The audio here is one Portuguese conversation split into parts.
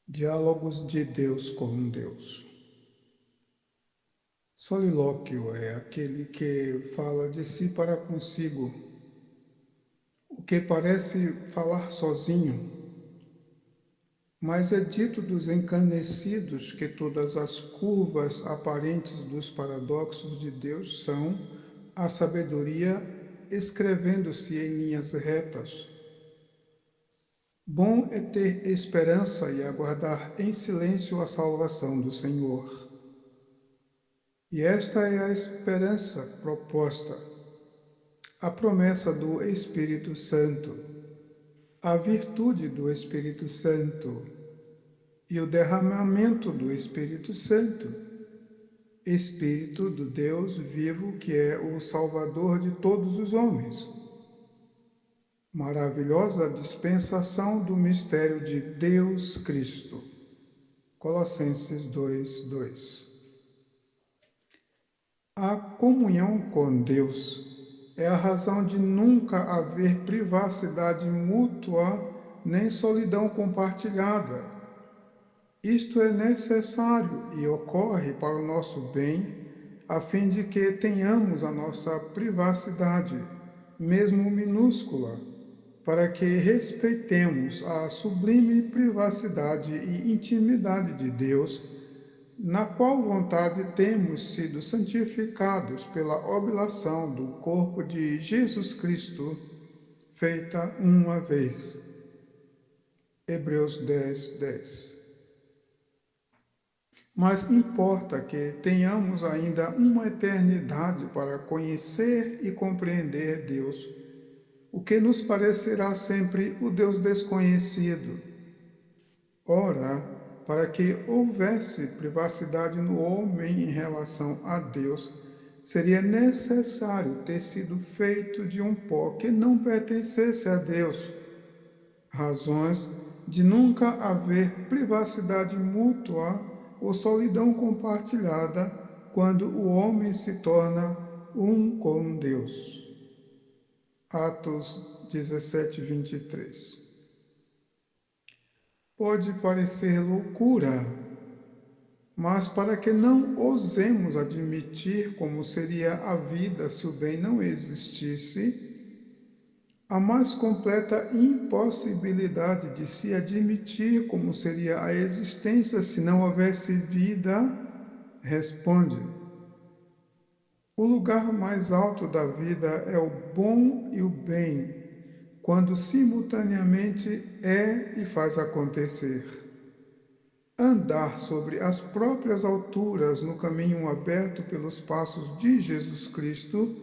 Diálogos de Deus com Deus. Solilóquio é aquele que fala de si para consigo, o que parece falar sozinho, mas é dito dos encanecidos que todas as curvas aparentes dos paradoxos de Deus são a sabedoria escrevendo-se em linhas retas. Bom é ter esperança e aguardar em silêncio a salvação do Senhor. E esta é a esperança proposta, a promessa do Espírito Santo, a virtude do Espírito Santo e o derramamento do Espírito Santo, Espírito do Deus vivo que é o Salvador de todos os homens. Maravilhosa dispensação do mistério de Deus Cristo. Colossenses 2:2. A comunhão com Deus é a razão de nunca haver privacidade mútua nem solidão compartilhada. Isto é necessário e ocorre para o nosso bem, a fim de que tenhamos a nossa privacidade, mesmo minúscula, para que respeitemos a sublime privacidade e intimidade de Deus, na qual vontade temos sido santificados pela oblação do corpo de Jesus Cristo, feita uma vez. Hebreus 10:10. Mas importa que tenhamos ainda uma eternidade para conhecer e compreender Deus, o que nos parecerá sempre o Deus desconhecido. Ora, para que houvesse privacidade no homem em relação a Deus, seria necessário ter sido feito de um pó que não pertencesse a Deus. Razões de nunca haver privacidade mútua ou solidão compartilhada quando o homem se torna um com Deus. Atos 17:23. Pode parecer loucura, mas para que não ousemos admitir como seria a vida se o bem não existisse, a mais completa impossibilidade de se admitir como seria a existência se não houvesse vida, responde: o lugar mais alto da vida é o bom e o bem, quando simultaneamente é e faz acontecer. Andar sobre as próprias alturas no caminho aberto pelos passos de Jesus Cristo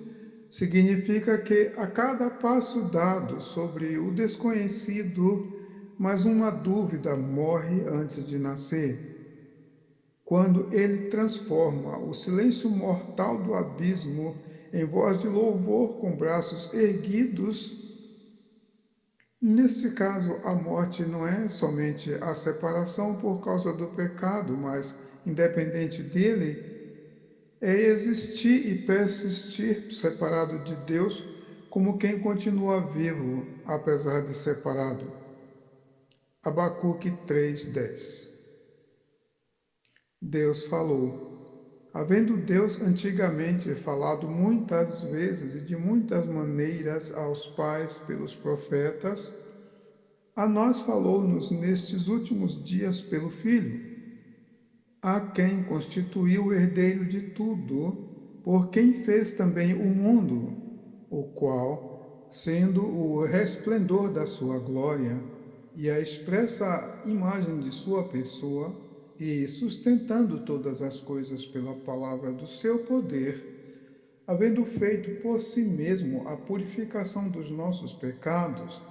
significa que a cada passo dado sobre o desconhecido, mais uma dúvida morre antes de nascer. Quando ele transforma o silêncio mortal do abismo em voz de louvor com braços erguidos, nesse caso, a morte não é somente a separação por causa do pecado, mas, independente dele, é existir e persistir separado de Deus como quem continua vivo, apesar de separado. Abacuque 3:10. Deus falou. Havendo Deus antigamente falado muitas vezes e de muitas maneiras aos pais pelos profetas, a nós falou-nos nestes últimos dias pelo Filho, a quem constituiu o herdeiro de tudo, por quem fez também o mundo, o qual, sendo o resplendor da sua glória e a expressa imagem de sua pessoa, e sustentando todas as coisas pela palavra do seu poder, havendo feito por si mesmo a purificação dos nossos pecados,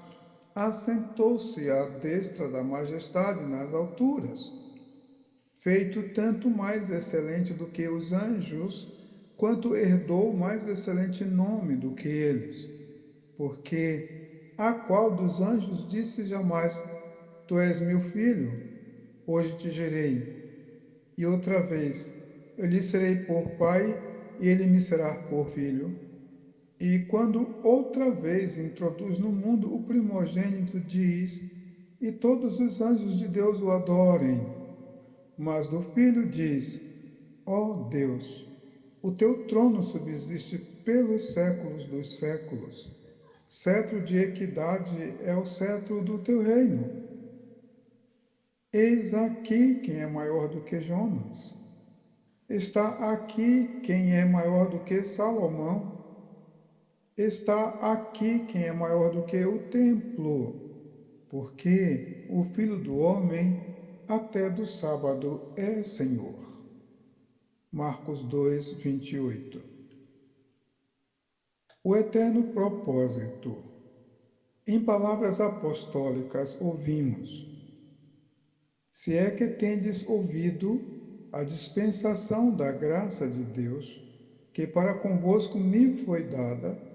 assentou-se à destra da majestade nas alturas, feito tanto mais excelente do que os anjos, quanto herdou mais excelente nome do que eles. Porque a qual dos anjos disse jamais: Tu és meu filho, hoje te gerei. E outra vez: Eu lhe serei por pai, e ele me será por filho. E quando outra vez introduz no mundo o primogênito, diz: e todos os anjos de Deus o adorem. Mas do Filho diz: ó Deus, o teu trono subsiste pelos séculos dos séculos. Cetro de equidade é o cetro do teu reino. Eis aqui quem é maior do que Jonas. Está aqui quem é maior do que Salomão. Está aqui quem é maior do que o templo, porque o Filho do Homem até do sábado é Senhor. Marcos 2, 28. O eterno propósito. Em palavras apostólicas ouvimos: se é que tendes ouvido a dispensação da graça de Deus, que para convosco me foi dada,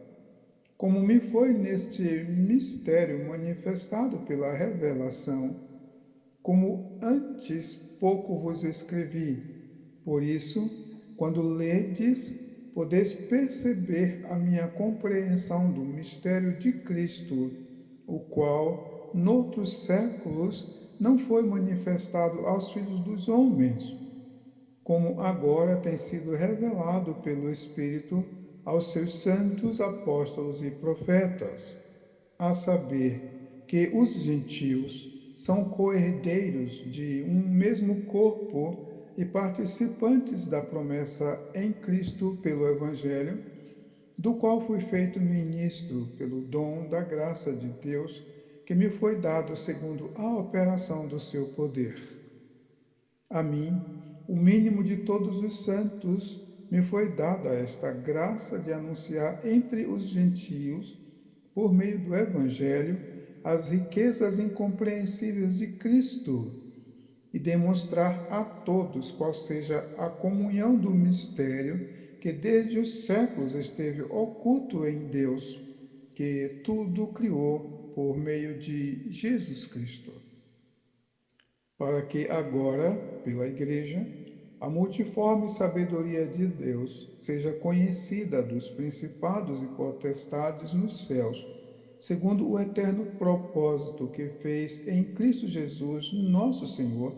como me foi neste mistério manifestado pela revelação, como antes pouco vos escrevi. Por isso, quando ledes, podeis perceber a minha compreensão do mistério de Cristo, o qual, noutros séculos, não foi manifestado aos filhos dos homens, como agora tem sido revelado pelo Espírito aos seus santos apóstolos e profetas, a saber, que os gentios são co-herdeiros de um mesmo corpo e participantes da promessa em Cristo pelo Evangelho, do qual fui feito ministro pelo dom da graça de Deus, que me foi dado segundo a operação do seu poder. A mim, o mínimo de todos os santos, me foi dada esta graça de anunciar entre os gentios, por meio do Evangelho, as riquezas incompreensíveis de Cristo e demonstrar a todos qual seja a comunhão do mistério que desde os séculos esteve oculto em Deus, que tudo criou por meio de Jesus Cristo, para que agora, pela Igreja, a multiforme sabedoria de Deus seja conhecida dos principados e potestades nos céus, segundo o eterno propósito que fez em Cristo Jesus, nosso Senhor,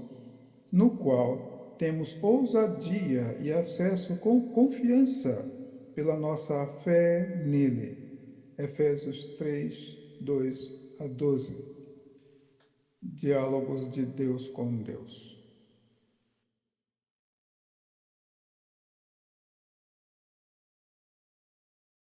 no qual temos ousadia e acesso com confiança pela nossa fé nele. Efésios 3, 2 a 12. Diálogos de Deus com Deus.